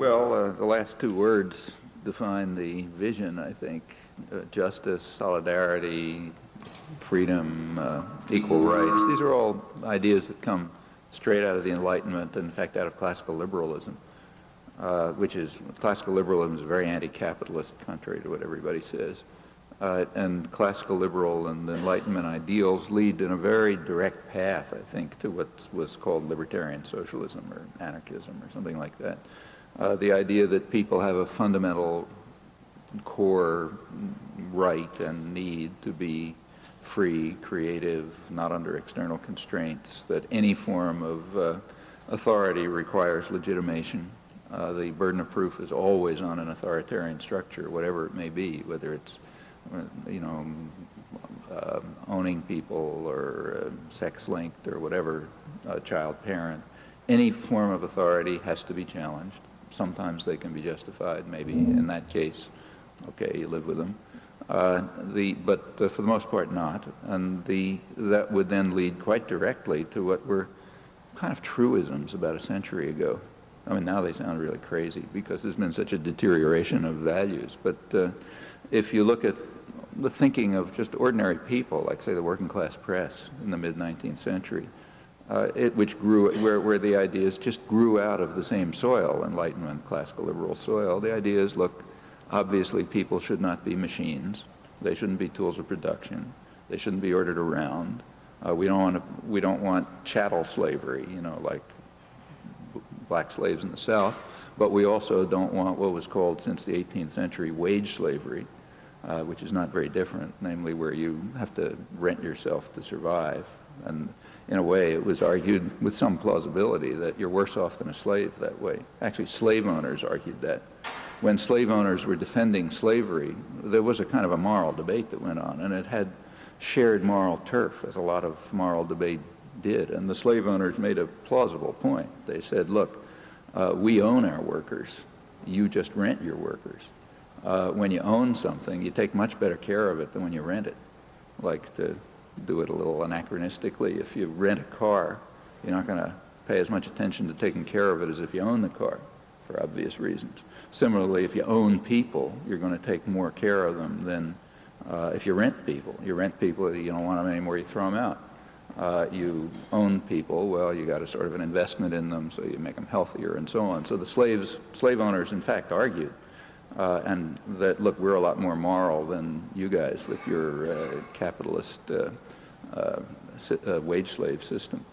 Well, the last two words define the vision, I think. Justice, solidarity, freedom, equal rights. These are all ideas that come straight out of the Enlightenment, and in fact out of classical liberalism, classical liberalism is very anti-capitalist, contrary to what everybody says. And classical liberal and Enlightenment ideals lead in a very direct path, I think, to what was called libertarian socialism or anarchism or something like that. The idea that people have a fundamental core right and need to be free, creative, not under external constraints, that any form of authority requires legitimation. The burden of proof is always on an authoritarian structure, whatever it may be, whether it's owning people or sex-linked or whatever, child parent. Any form of authority has to be challenged. Sometimes they can be justified, maybe in that case, okay, you live with them. But for the most part not. And that would then lead quite directly to what were kind of truisms about a century ago. I mean, now they sound really crazy because there's been such a deterioration of values. But if you look at the thinking of just ordinary people, like say the working class press in the mid-19th century, which grew, where the ideas just grew out of the same soil, Enlightenment, classical liberal soil. The idea is, look, obviously people should not be machines. They shouldn't be tools of production. They shouldn't be ordered around. We don't want chattel slavery, like black slaves in the South, but we also don't want what was called since the 18th century wage slavery, which is not very different, namely where you have to rent yourself to survive. And in a way, it was argued with some plausibility that you're worse off than a slave that way. Actually, slave owners argued that. When slave owners were defending slavery, there was a kind of a moral debate that went on, and it had shared moral turf, as a lot of moral debate did. And the slave owners made a plausible point. They said, look, we own our workers. You just rent your workers. When you own something, you take much better care of it than when you rent it. Like, to do it a little anachronistically, if you rent a car, you're not going to pay as much attention to taking care of it as if you own the car, for obvious reasons. Similarly, if you own people, you're going to take more care of them than if you rent people. You rent people, you don't want them anymore, you throw them out. You own people, well, you got a sort of an investment in them, so you make them healthier and so on. So the slave owners, in fact, argued, and that, look, we're a lot more moral than you guys with your capitalist wage slave system.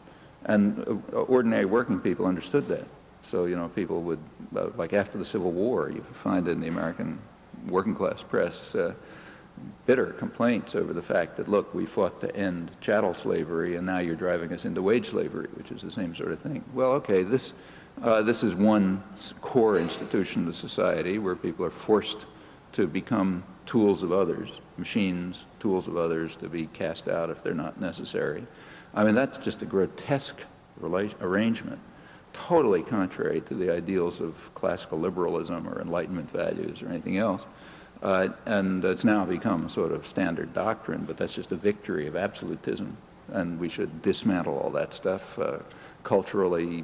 And ordinary working people understood that. So, people would, like after the Civil War, you find in the American working class press bitter complaints over the fact that, look, we fought to end chattel slavery and now you're driving us into wage slavery, which is the same sort of thing. Well, okay, this is one core institution of the society where people are forced to become tools of others, machines, tools of others to be cast out if they're not necessary. I mean, that's just a grotesque arrangement, totally contrary to the ideals of classical liberalism or Enlightenment values or anything else. And it's now become a sort of standard doctrine, but that's just a victory of absolutism. And we should dismantle all that stuff culturally.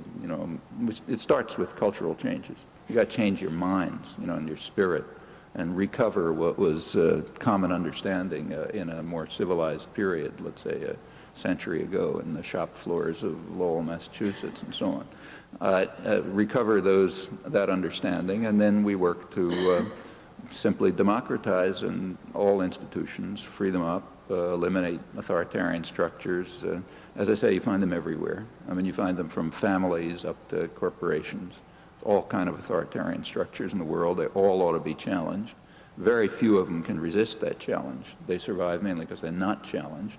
It starts with cultural changes. You got to change your minds, and your spirit, and recover what was common understanding in a more civilized period, let's say a century ago, in the shop floors of Lowell, Massachusetts, and so on. Recover that understanding, and then we work to simply democratize in all institutions, free them up, eliminate authoritarian structures. As I say, you find them everywhere. I mean, you find them from families up to corporations, all kind of authoritarian structures in the world. They all ought to be challenged. Very few of them can resist that challenge. They survive mainly because they're not challenged.